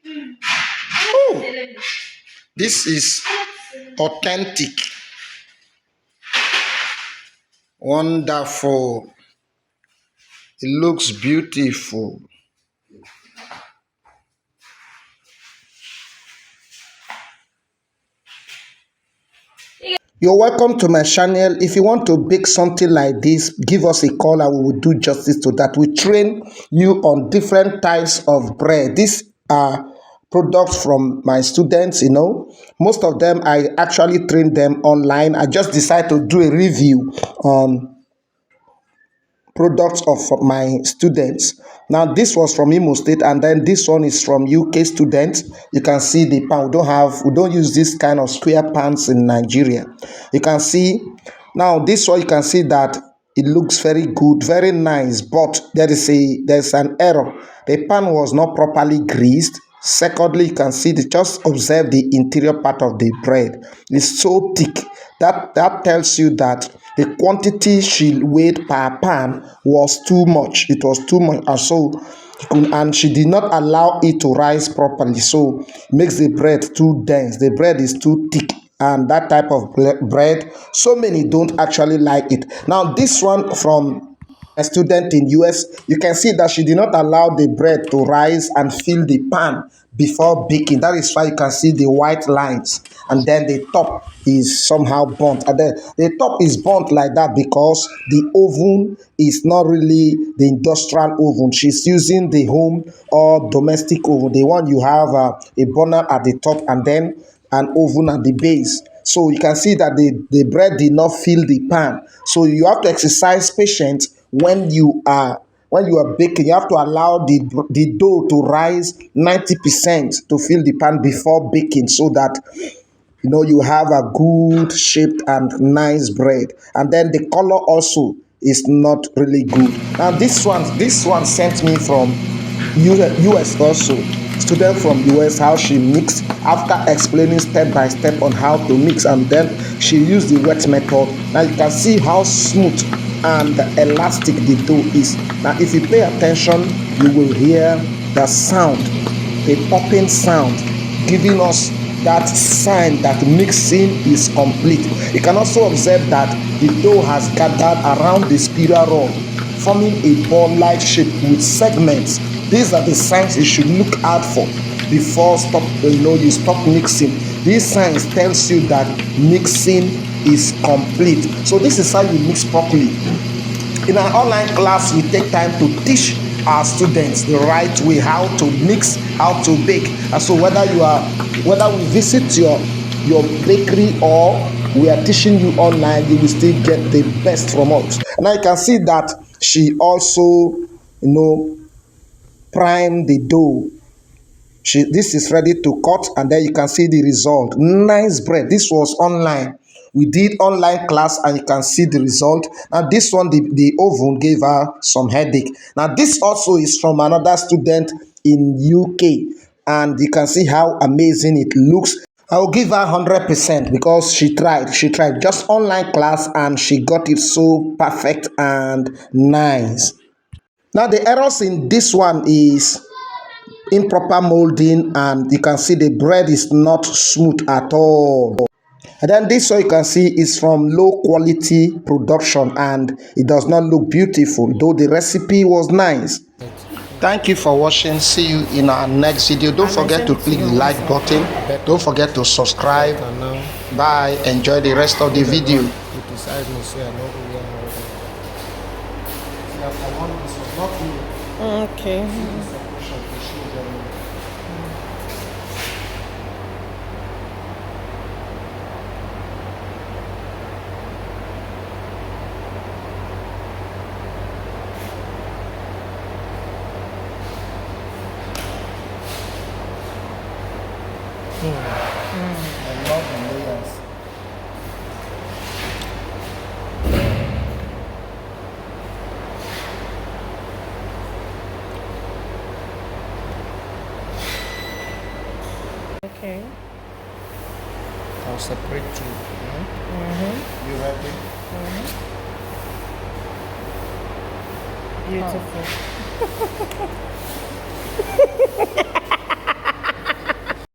Oh, this is authentic. Wonderful. It looks beautiful. You're welcome to my channel. If you want to bake something like this, give us a call and we will do justice to that. We train you on different types of bread. These are products from my students, Most of them, I actually train them online. I just decided to do a review on products of my students. Now this was from Imo State, and then this one is from UK students. You can see the pan. We don't use this kind of square pans in Nigeria. You can see now this one. You can see that it looks very good, very nice, but there's an error. The pan was not properly greased. Secondly, you can see just observe the interior part of the bread. It's so thick. That tells you that the quantity she weighed per pan was too much. It was too much, and she did not allow it to rise properly. So it makes the bread too dense. The bread is too thick, and that type of bread, so many don't actually like it. Now this one from a student in US, you can see that she did not allow the bread to rise and fill the pan before baking. That is why you can see the white lines, and then the top is somehow burnt. And then the top is burnt like that because the oven is not really the industrial oven. She's using the home or domestic oven, the one you have a burner at the top and then an oven at the base. So you can see that the bread did not fill the pan. So you have to exercise patience when you are baking. You have to allow the dough to rise 90% to fill the pan before baking, so that you have a good shaped and nice bread. And then the color also is not really good. Now this one sent me from US also. Student from US, how she mixed after explaining step by step on how to mix, and then she used the wet method. Now you can see how smooth and elastic the dough is. Now if you pay attention, you will hear the sound, a popping sound, giving us that sign that mixing is complete. You can also observe that the dough has gathered around the spiral rod, forming a ball-like shape with segments. These are the signs you should look out for before you stop mixing. These signs tells you that mixing is complete. So this is how you mix properly. In our online class, we take time to teach our students the right way, how to mix, how to bake. And so whether we visit your bakery or we are teaching you online, you will still get the best from us. Now you can see that she also prime the dough. This is ready to cut, and then you can see the result. Nice bread. This was online. We did online class, and you can see the result. Now this one, the oven gave her some headache. Now this also is from another student in UK, and you can see how amazing it looks. I will give her 100% because she tried just online class, and she got it so perfect and nice. Now the errors in this one is improper molding, and you can see the bread is not smooth at all. And then this one you can see is from low quality production, and it does not look beautiful, though the recipe was nice. Thank you for watching. See you in our next video. Don't forget to click the like button. Don't forget to subscribe. Bye. Enjoy the rest of the video. Okay. I love the layers. Okay. I'll separate two. You ready? Beautiful.